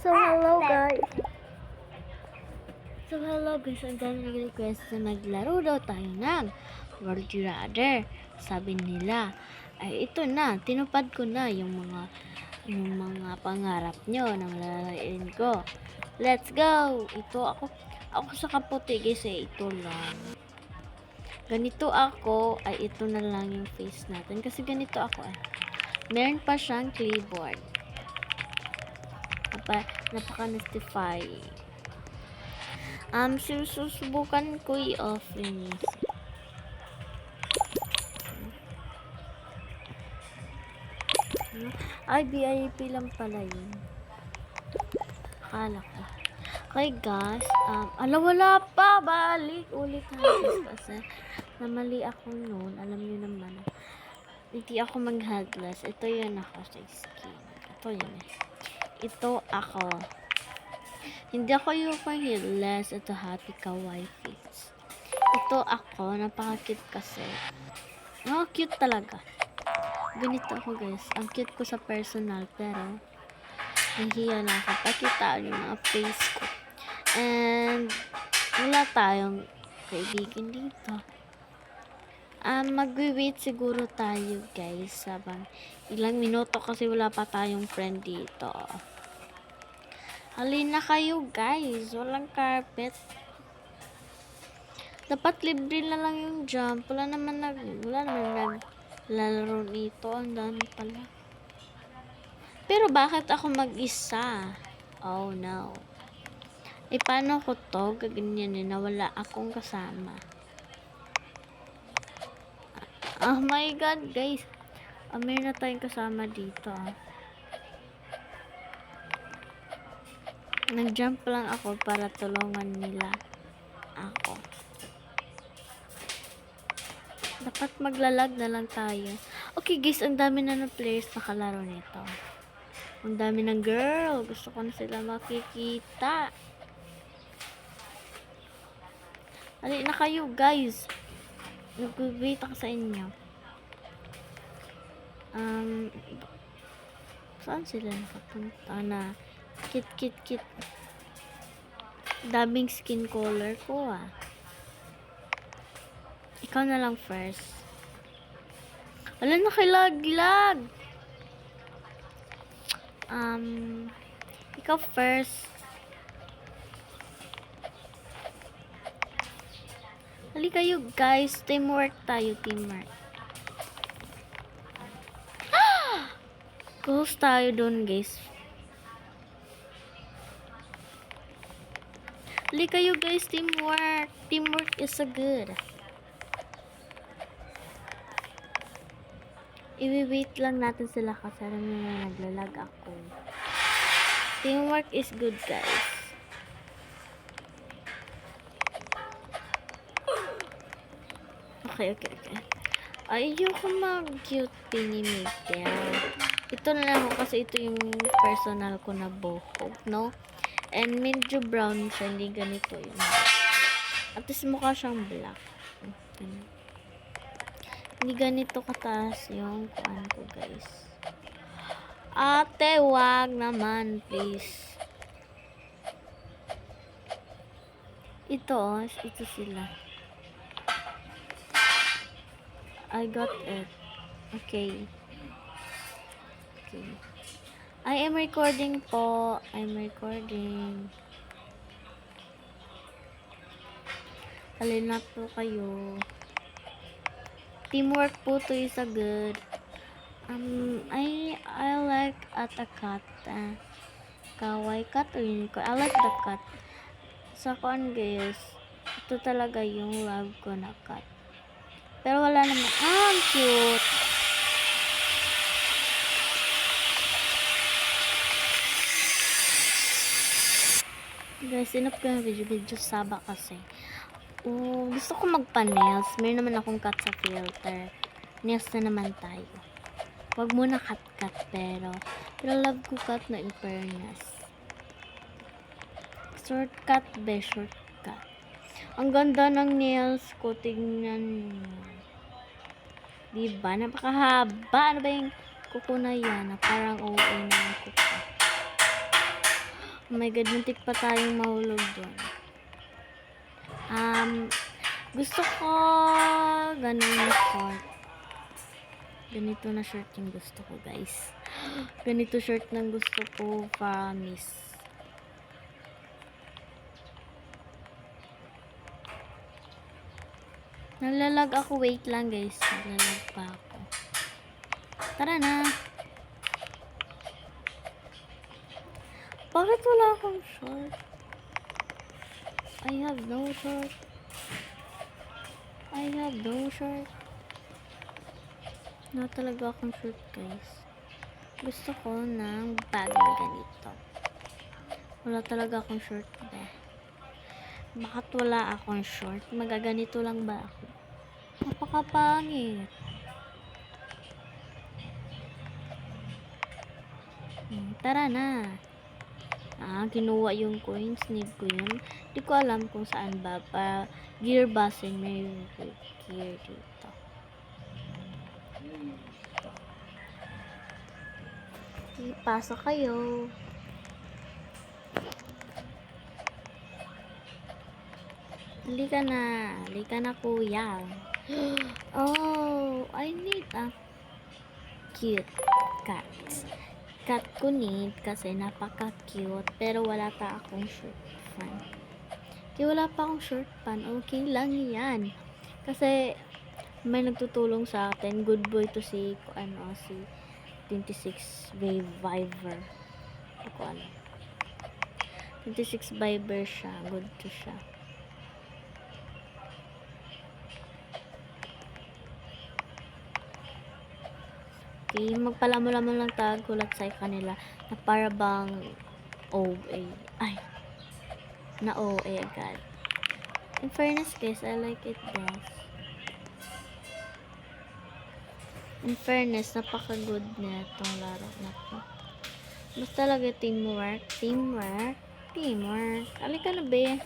So hello guys. Ang dami nag-request na maglaro daw tayo ng World Rather. Sabi nila, ay ito na, tinupad ko na yung mga pangarap nyo na malalain ko. Let's go! Ako sa kaputi kasi ito lang. Ganito ako, ay ito na lang yung face natin. Kasi ganito ako Meron pa siyang keyboard. Napaka-mystify. Susubukan ko i-off yung music. Ay, VIP lang pala yun. Akala ko. Okay, guys. Wala pa. Balik. Ulit tayo. Kasi namali ako noon. Alam niyo naman. Hindi ako mag-headless. Ito yun ako sa skin. Ito yun. Ito ako. Hindi ako yung headless. Ito happy kawaii face. Ito ako. Napaka-cute kasi. Cute talaga. Ganito ako guys. Ang cute ko sa personal. Pero nahiya na ako. Pakitaan yung mga face ko. And wala tayong kaibigan dito. Magwi-wait siguro tayo guys. Sabang ilang minuto kasi wala pa tayong friend dito. Halina kayo guys. Walang carpet. Dapat libre na lang yung jump. Wala naman naglalaro dito. Ang dami pala. Pero bakit ako mag-isa? Oh no. Paano ko to? Gaganyan na wala akong kasama. Oh my god guys. Meron na tayong kasama dito. Nag-jump lang ako para tulungan nila ako. Dapat maglalag na lang tayo. Okay guys, ang dami na ng players nakalaro nito. Ang dami ng girl. Gusto ko na sila makikita. Hali na kayo guys. Nag-wait ako sa inyo. Saan sila nakapunta na? Kit. Daming skin color ko Ikaw na lang first. Wala na kilaglag. Ikaw first. Hali kayo guys. Teamwork tayo. Teamwork. Close tayo dun guys. Hali kayo guys. Teamwork. Teamwork is so good. I-wait lang natin sila kasi alam nyo na naglalag ako. Teamwork is good guys. Okay. Ayoko mag-cute pinimate. Ito na lang ako kasi ito yung personal ko na buhok, no? And medyo brown siya, hindi ganito yun. At least mukha siyang black. Hindi ganito kataas yung kuan ko, guys. Ate, wag naman, please. Ito sila. I got it. Okay. I am recording po. I'm recording. Halina po kayo. Teamwork po to is a good. I like at a cat. Kawaii cat or unicorn. I like the cat. Sa kuan guys. Ito talaga yung love ko na cat. Pero wala naman. Ang cute. Guys, sinop ko yung video saba kasi. Gusto ko magpa-nails. Meron naman akong cut sa filter. Nails na naman tayo. Wag muna cut pero love ko cut na in fairness. Shortcut. Ang ganda ng nails ko. Tingnan nyo. Diba? Napakahaba. Ano ba yung kuko na yan? Parang OA na yung kuko. Oh my God, muntik pa tayong mahulog doon. Gusto ko ganun na short. Ganito na short yung gusto ko, guys. Ganito short ng gusto ko, promise. Naglalag ako, wait lang guys. Naglalag pa ako. Tara na. Bakit wala akong short? I have no short. I have no short. Wala talaga akong short, guys. Gusto ko ng bag na ganito. Wala talaga akong short, ba? Bakit wala akong short? Magaganito lang ba ako? Napakapangit. Tara na. Kinuha yung coins. Need ko yun. Di ko alam kung saan ba. Para gear basin. May gear dito. Pasok kayo. Halika na. Halika na, kuya. Oh, I need a cute cat. Cat ko need kasi napaka-cute. Pero wala pa akong short fan. Kaya wala pa akong short fan. Okay lang yan. Kasi may nagtutulong sa atin. Good boy to si 26 Viber. Hindi ko alam. 26 Viber siya. Good to siya. Okay, magpalamon-lamon lang tagulat sa kanila na para bang OA. Ay, na OA agad. In fairness guys, I like it best. In fairness, napaka-good na itong laro na to. Basta talaga teamwork. Alika na be.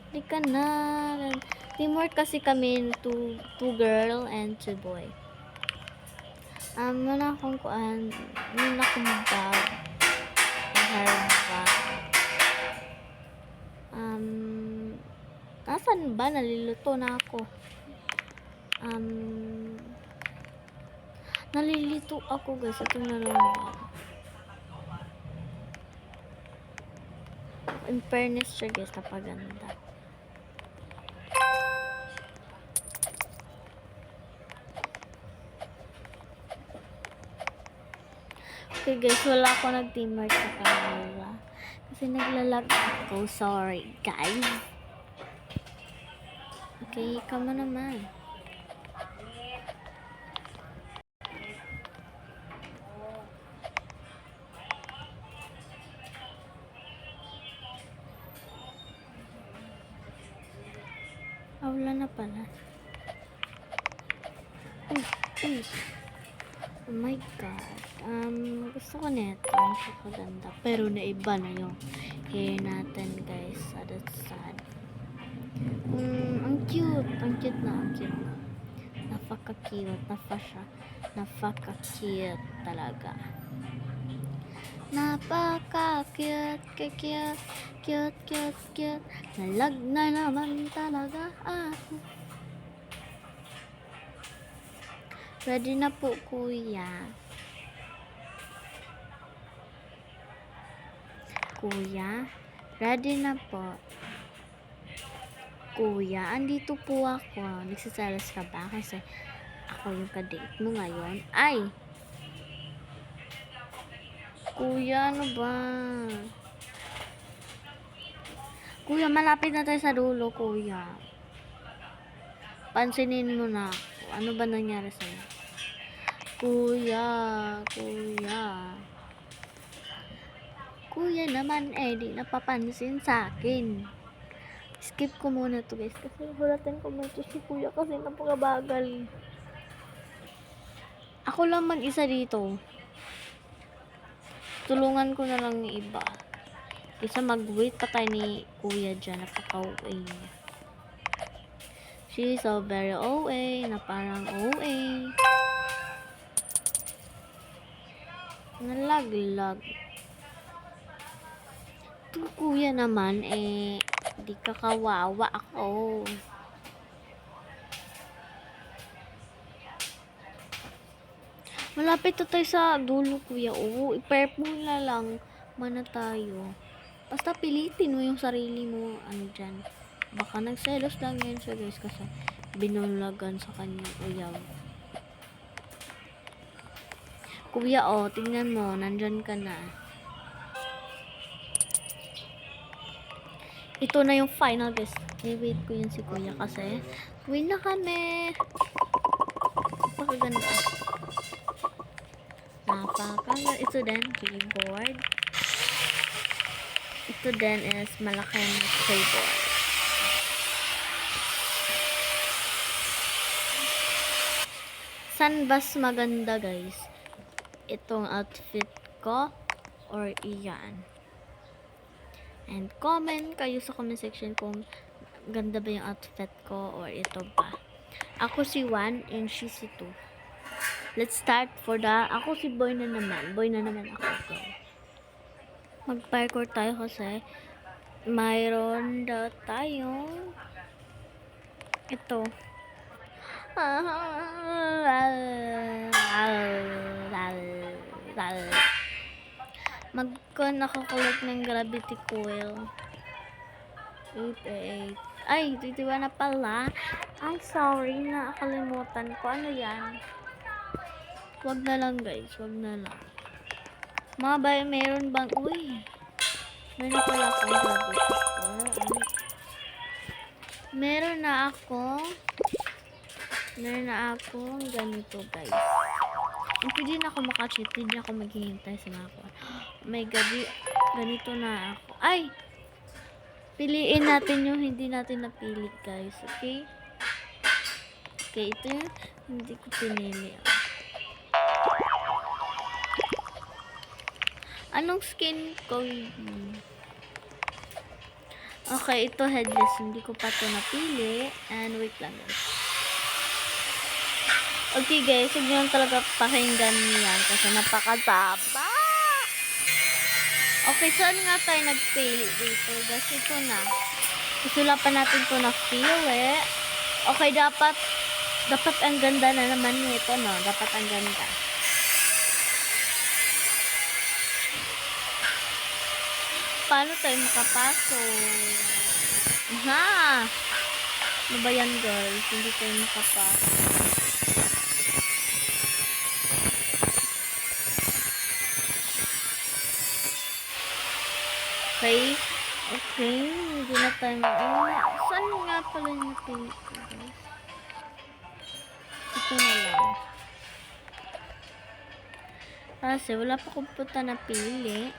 Alika na. Teamwork kasi kami, two girl and two boy. Muna akong bag. Hair bag. Nasaan ba? Nalilito na ako. Nalilito ako guys. Ito na lang bag. In fairness siya guys, napaganda. Okay guys, wala ako nag-teamwork sa kanila. Kasi naglalag ako. Sorry guys. Okay, come on naman. Wala na pala. Oh my god. Gusto ko nito. Napakaganda. Pero naiba na yung hair natin guys. Sad. Ang cute. Ang cute na. Napaka-cute. Napaka-cute talaga. Cute. Nalag na naman talaga ako. Ready na po, kuya. Kuya, ready na po. Kuya, andito po ako. Nagsiselos ka ba? Kasi ako yung ka-date mo ngayon. Ay! Kuya, ano ba? Kuya, malapit na tayo sa dulo, kuya. Pansinin mo na ako. Ano ba nangyari sa'yo? Kuya. Kuya naman di napapansin sa akin. Skip ko muna to guys. Kasi hulatin ko muna si kuya kasi napakabagal. Ako lang mag-isa dito. Tulungan ko na lang yung iba. Isa mag-wait pa tayo ni kuya dyan. Napaka-OA niya. She's so very OA. Na parang OA. Nalaglag. Ito kuya naman, di ka kawawa ako. Malapit na tayo sa dulo, kuya. Oo, i-purple na lang. Mana tayo. Basta pilitin mo yung sarili mo. Ano dyan. Baka nagselos lang yan siya, guys. Kasi binulagan sa kanyang uyaw. Kuya, tingnan mo. Nandyan ka na. Ito na yung final, guys. I-wait ko yun si kuya kasi win na kami. Napakaganda. Napakaganda. Ito din, keyboard. Ito din is malaking keyboard. Saan mas maganda, guys? Itong outfit ko or iyan? And comment kayo sa comment section kung ganda ba yung outfit ko or ito ba. Ako si 1 and she si 2. Let's start for ako si boy na naman. Boy na naman ako. Go. Mag-parkour tayo kasi mayroon daw tayong ito. Nakakulot ng gravity coil. 88. Ay, 21 na pala. Ay, sorry. Nakalimutan ko. Ano yan? Wag na lang, guys. Wag na lang. Meron bang... Uy. Meron pala akong gravity coil. Meron na akong ganito, guys. Hindi na ako makacheat. Hindi na ako maghihintay sa mga ko. May gabi. Ganito na ako. Ay! Piliin natin yung hindi natin napili, guys. Okay? Okay, ito yung hindi ko pinili. Anong skin ko? Okay, ito headless. Hindi ko pa ito napili. And wait lang, guys. Okay, guys. Huwag nyo talaga pakinggan yan kasi napakataba. Okay, saan nga tayo nagpili dito? Guys, ito na. Isulapan natin ito na feel eh. Okay, dapat ang ganda na naman nito, no? Dapat ang ganda. Paano tayo makapasok? Ha? Ano ba yan, girls? Hindi tayo makapasok. Okay. Okay. Hindi na tayo saan nga pala yung napili ko, guys? Ito na lang. Kasi wala pa kong puta na pili.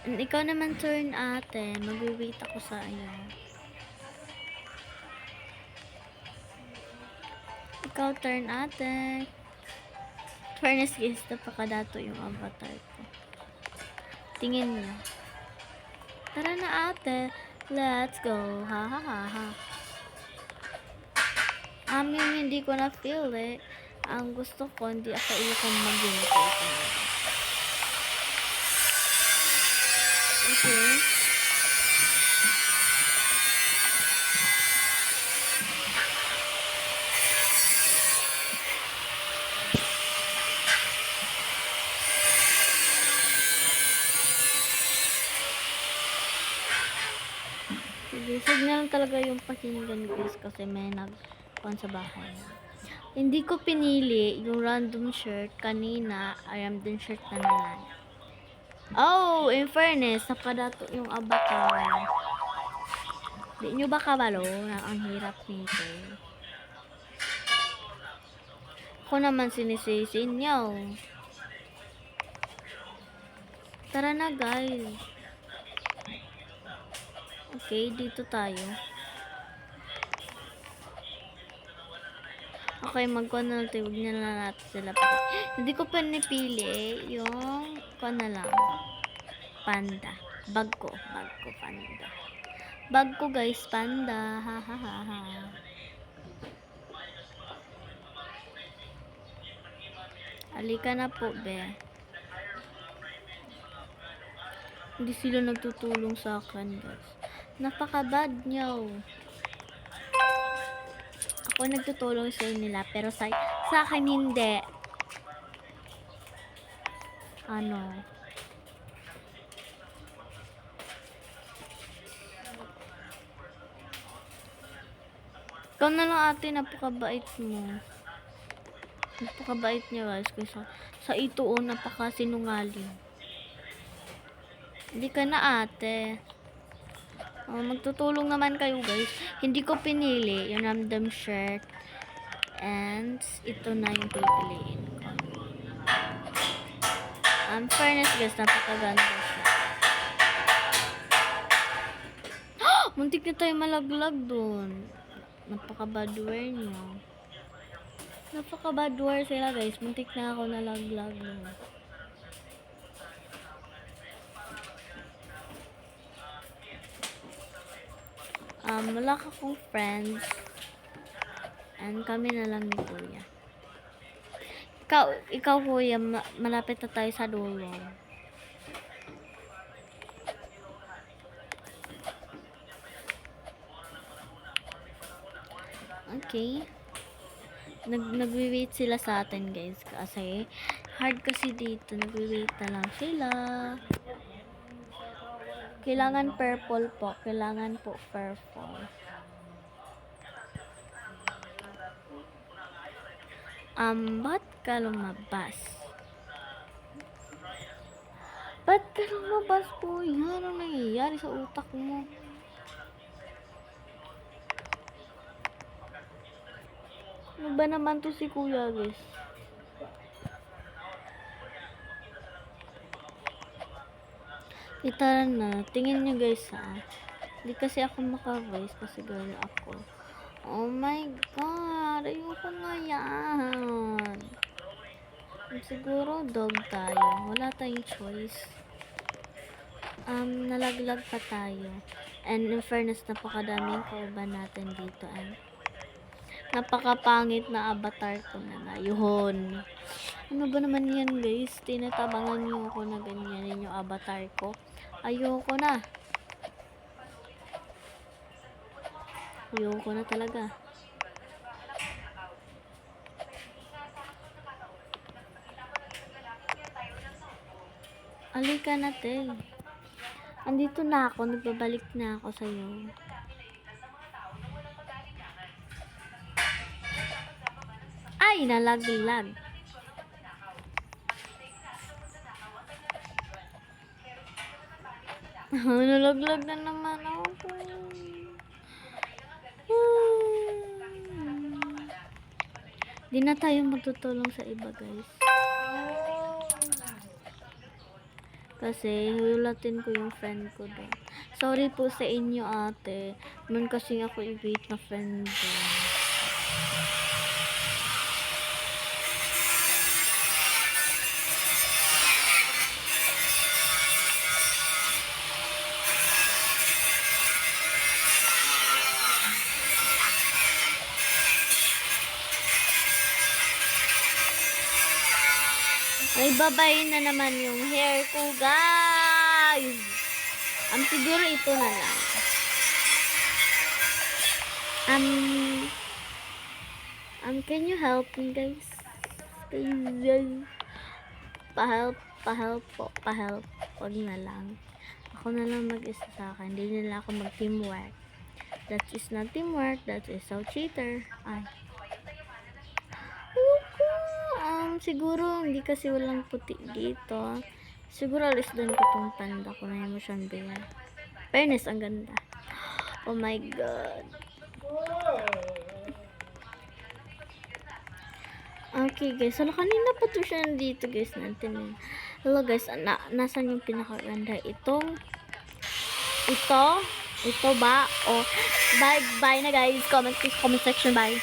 And ikaw naman turn ate. Mag-wait ako sa iyo. Ikaw turn ate. Fairness guys, napakadato yung avatar ko. Tingin niyo. Tara na ate. Let's go. Ha ha ha ha. Yung hindi ko na feel eh. Ang gusto ko, hindi ako ikong mag-imitate. Okay. Signal talaga yung pakinggan guys kasi may nagkuhan sa bahay. Hindi ko pinili yung random shirt kanina. Random shirt na naman. Oh, in fairness, napadato yung avatar. Di nyo ba kabalo na ang hirap nito? Ako naman sinisisin nyo. Tara na guys. Okay, dito tayo. Okay, magkuha na natin. Huwag na natin sila pa. Hindi ko pa napili yung kuha na lang. Panda. Bag ko, panda. Bag ko guys, panda. Ha ha ha ha. Halika na po, be. Hindi sila nagtutulong sa akin, guys. Napaka-bad niyo. Ako nagtutulong sa nila, pero sa akin hindi. Ano? Ikaw na lang ate, napakabait mo. Napakabait niya guys. Kasi sa ito napakasinungaling. Hindi ka na ate. Magtutulong naman kayo guys. Hindi ko pinili yung random shirt. And ito na yung pipiliin ko. Fairness guys, napakaganda siya. Muntik na tayo malaglag dun. Napaka-badware niya. Napaka-badware sila guys. Muntik na ako nalaglag dun. Wala akong friends. And kami na lang ni kuya. Ikaw kuya, malapit na tayo sa dulo. Okay. Nagwi-wait sila sa atin guys. Kasi hard kasi dito. Nagwi-wait na lang sila. Kailangan purple po. Kailangan po purple. Ba't ka lumabas? Ba't ka lumabas po? Yan ang nangyayari sa utak mo. Ano ba naman to si kuya guys? Tara na. Tingin nyo guys ha. Hindi kasi ako maka-voice kasi girl ako. Oh my god. Ayoko nga yan. Siguro dog tayo. Wala tayong choice. Nalaglag pa tayo. And in fairness, napakadaming kauban natin dito. And napakapangit na avatar ko na ngayon. Ano ba naman yan guys? Tinatabangan nyo ako na ganyan yung avatar ko. Ayoko na. Ayoko na talaga. Alika na, te. Andito na ako. Nagbabalik na ako sa'yo. Ay, nalaglag. Nalaglag na naman ako. Di na tayo magtutulong sa iba, guys. Kasi, hulatin ko yung friend ko doon. Sorry po sa inyo, ate. Man kasi ako i-wait na friend doon. Ay, babay na naman yung hair ko, guys. Siguro ito na lang. Can you help me, guys? Please. Pa-help po. Pa-help. Huwag na lang. Ako na lang mag-isa sa akin. Hindi nila ako mag-teamwork. That is not teamwork. That is so cheater. Ay. Siguro, hindi kasi walang puti dito. Siguro, alis doon ko tong panda ko na yung siyang biyan. Fairness, ang ganda. Oh my God. Okay, guys. So, kanina pa to siya dito, guys. Natin. Hello, guys. Nasaan yung pinakaganda? Ito ba? Oh, bye na, guys. Comment section, bye.